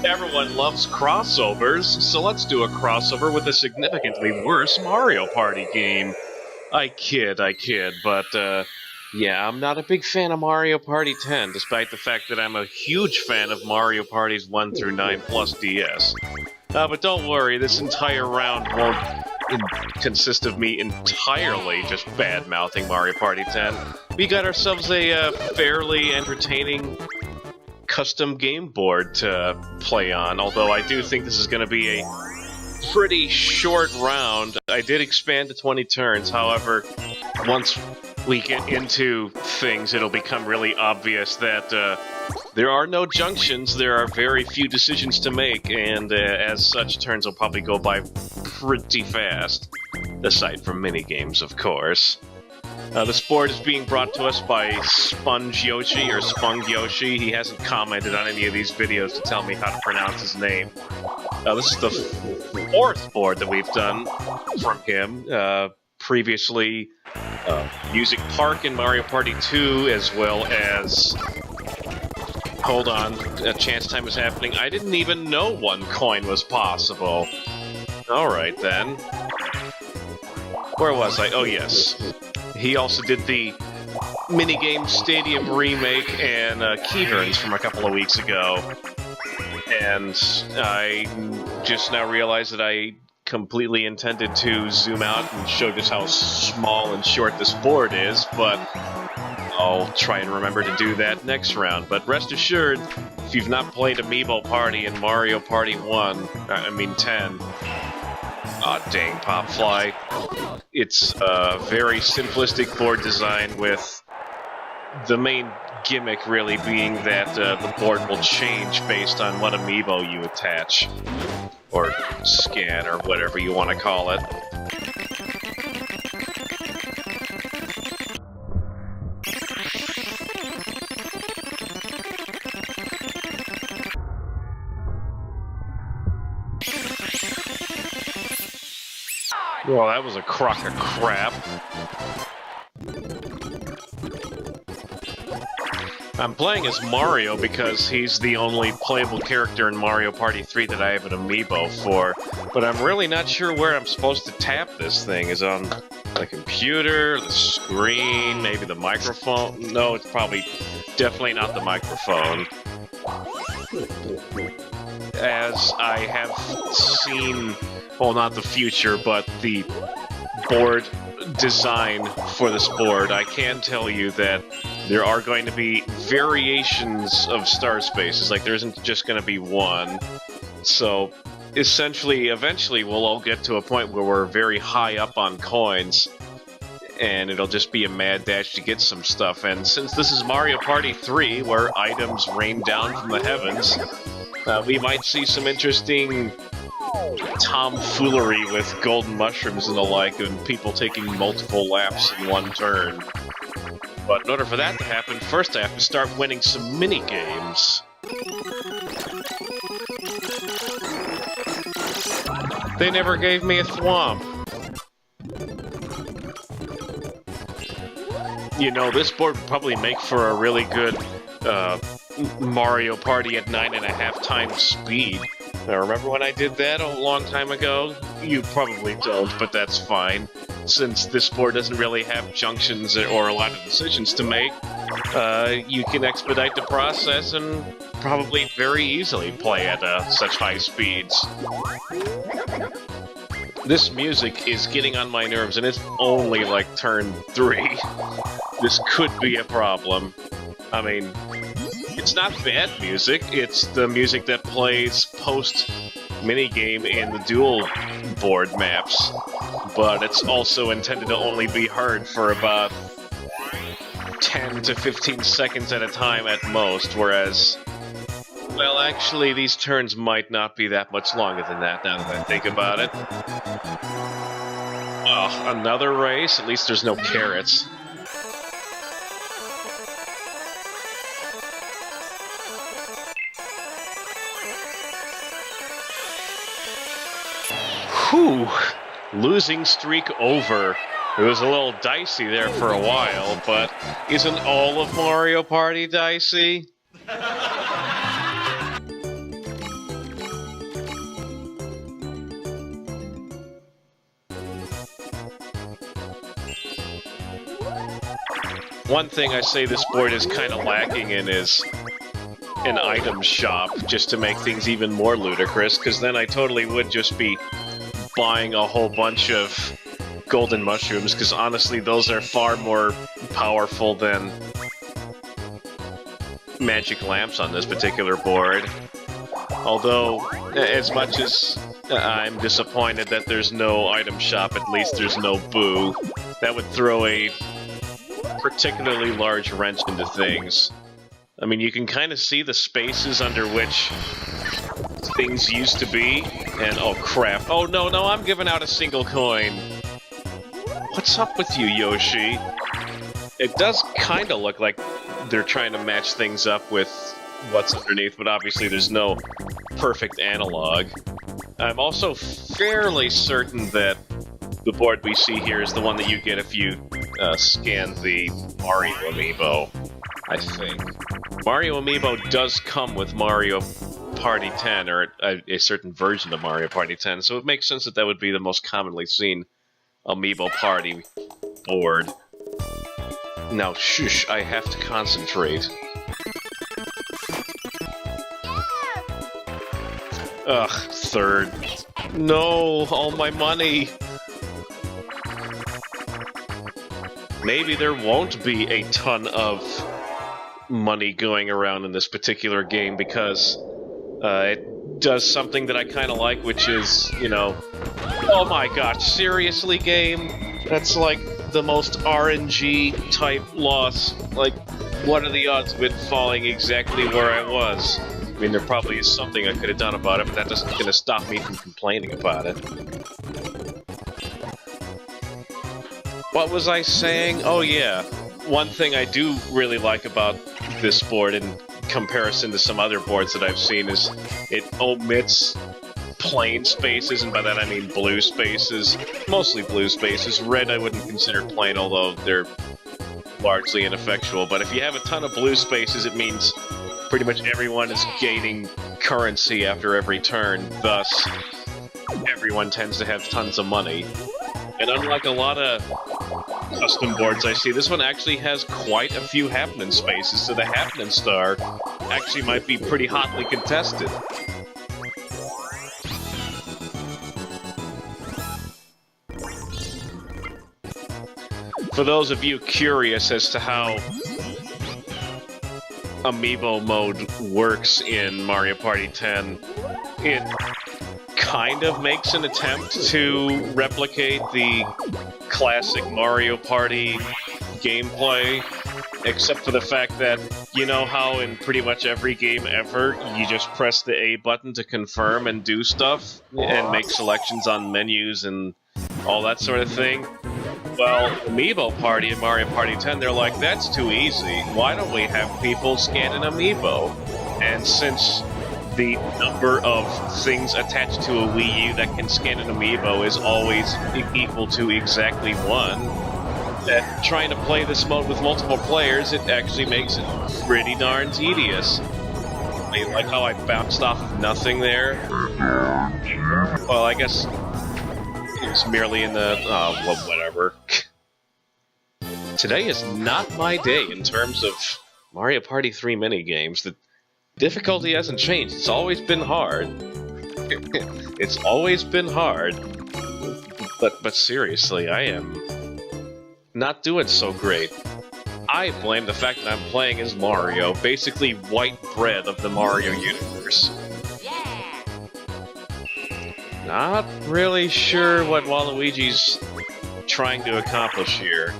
Everyone loves crossovers, so let's do a crossover with a significantly worse Mario Party game. I kid, but yeah, I'm not a big fan of Mario Party 10, despite the fact that I'm a huge fan of Mario Parties 1 through 9 plus DS. But don't worry, this entire round won't consist of me entirely just bad-mouthing Mario Party 10. We got ourselves a fairly entertaining custom game board to play on, although I do think this is going to be a pretty short round. I did expand to 20 turns, however, once we get into things, it'll become really obvious that there are no junctions, there are very few decisions to make, and as such, turns will probably go by pretty fast, aside from minigames, of course. This board is being brought to us by SpongYoshi, or SpongYoshi. He hasn't commented on any of these videos to tell me how to pronounce his name. This is the fourth board that we've done from him. Previously, Music Park in Mario Party 2, as well as... Hold on, chance time is happening. I didn't even know one coin was possible. Alright then. Where was I? Oh yes. He also did the minigame Stadium remake and Keyturns from a couple of weeks ago. And I just now realized that I completely intended to zoom out and show just how small and short this board is, but I'll try and remember to do that next round. But rest assured, if you've not played Amiibo Party in Mario Party 10, aw dang, Popfly. It's a very simplistic board design with the main gimmick really being that the board will change based on what amiibo you attach, or scan, or whatever you want to call it. Well, that was a crock of crap. I'm playing as Mario because he's the only playable character in Mario Party 3 that I have an amiibo for, but I'm really not sure where I'm supposed to tap this thing. Is it on the computer, the screen, maybe the microphone? No, it's probably definitely not the microphone. As I have seen, well, not the future, but the board design for this board, I can tell you that there are going to be variations of star spaces. Like, there isn't just going to be one. So, essentially, eventually, we'll all get to a point where we're very high up on coins, and it'll just be a mad dash to get some stuff. And since this is Mario Party 3, where items rain down from the heavens, we might see some interesting tomfoolery with golden mushrooms and the like, and people taking multiple laps in one turn. But in order for that to happen, first I have to start winning some mini-games. They never gave me a thwomp. You know, this board would probably make for a really good Mario Party at 9.5 times speed. Now, remember when I did that a long time ago? You probably don't, but that's fine. Since this board doesn't really have junctions or a lot of decisions to make, you can expedite the process and probably very easily play at such high speeds. This music is getting on my nerves, and it's only like turn 3. This could be a problem. I mean, it's not bad music, it's the music that plays post-minigame in the dual board maps, but it's also intended to only be heard for about 10 to 15 seconds at a time at most, whereas, well, actually, these turns might not be that much longer than that, now that I think about it. Oh, another race? At least there's no carrots. Whew! Losing streak over. It was a little dicey there for a while, but isn't all of Mario Party dicey? One thing I say this board is kind of lacking in is an item shop, just to make things even more ludicrous, because then I totally would just be buying a whole bunch of golden mushrooms, because honestly those are far more powerful than magic lamps on this particular board. Although, as much as I'm disappointed that there's no item shop, at least there's no boo. That would throw a particularly large wrench into things. I mean, you can kind of see the spaces under which things used to be, and oh crap. Oh no, I'm giving out a single coin. What's up with you, Yoshi? It does kind of look like they're trying to match things up with what's underneath, but obviously there's no perfect analog. I'm also fairly certain that the board we see here is the one that you get if you scan the Mario Amiibo, I think. Mario Amiibo does come with Mario Party 10, or a certain version of Mario Party 10, so it makes sense that that would be the most commonly seen Amiibo Party board. Now, shush, I have to concentrate. Ugh, third. No, all my money! Maybe there won't be a ton of money going around in this particular game, because it does something that I kind of like, which is, you know... Oh my gosh, seriously, game? That's like the most RNG type loss. Like, what are the odds of it falling exactly where I was? I mean, there probably is something I could have done about it, but that doesn't gonna stop me from complaining about it. What was I saying? Oh yeah, one thing I do really like about this board in comparison to some other boards that I've seen is it omits plain spaces, and by that I mean blue spaces. Mostly blue spaces. Red I wouldn't consider plain, although they're largely ineffectual. But if you have a ton of blue spaces, it means pretty much everyone is gaining currency after every turn, thus everyone tends to have tons of money. And unlike a lot of custom boards I see, this one actually has quite a few happening spaces, so the happening star actually might be pretty hotly contested. For those of you curious as to how Amiibo mode works in Mario Party 10, it kind of makes an attempt to replicate the classic Mario Party gameplay, except for the fact that, you know how in pretty much every game ever, you just press the A button to confirm and do stuff, and make selections on menus and all that sort of thing? Well, Amiibo Party and Mario Party 10, they're like, that's too easy. Why don't we have people scan an Amiibo? And since the number of things attached to a Wii U that can scan an Amiibo is always equal to exactly one, that trying to play this mode with multiple players, it actually makes it pretty darn tedious. You like how I bounced off of nothing there? Well, I guess it's merely in the... well, whatever. Today is not my day in terms of Mario Party 3 minigames. The difficulty hasn't changed. It's always been hard. It's always been hard. But seriously, I am not doing so great. I blame the fact that I'm playing as Mario, basically white bread of the Mario universe. Not really sure what Waluigi's trying to accomplish here.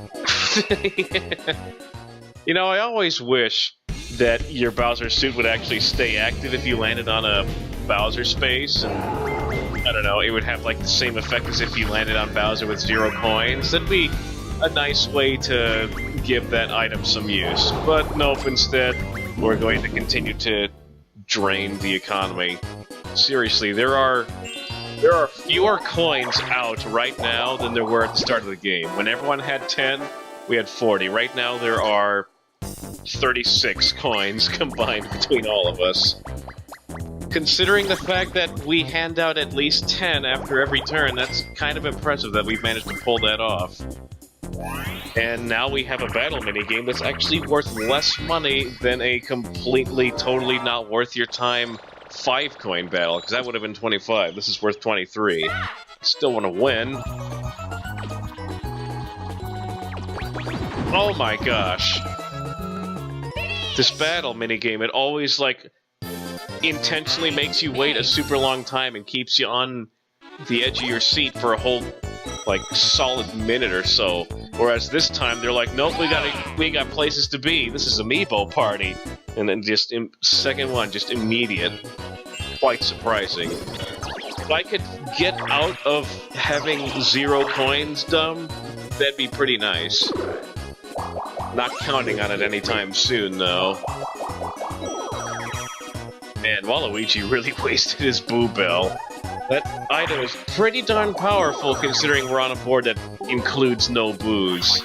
You know, I always wish that your Bowser suit would actually stay active if you landed on a Bowser space, and I don't know, it would have like the same effect as if you landed on Bowser with 0 coins. That'd be a nice way to give that item some use. But nope, instead, we're going to continue to drain the economy. Seriously, there are fewer coins out right now than there were at the start of the game. When everyone had 10, we had 40. Right now there are 36 coins combined between all of us. Considering the fact that we hand out at least 10 after every turn, that's kind of impressive that we've managed to pull that off. And now we have a battle minigame that's actually worth less money than a completely, totally not worth your time 5-coin battle, because that would have been 25. This is worth 23. Still want to win. Oh my gosh. This battle minigame, it always, like, intentionally makes you wait a super long time and keeps you on the edge of your seat for a whole, like, solid minute or so. Whereas this time they're like, nope, we got places to be. This is Amiibo party, and then just second one, just immediate. Quite surprising. If I could get out of having 0 coins, dumb, that'd be pretty nice. Not counting on it anytime soon, though. Man, Waluigi really wasted his Boo Bell. That item is pretty darn powerful considering we're on a board that includes no boos.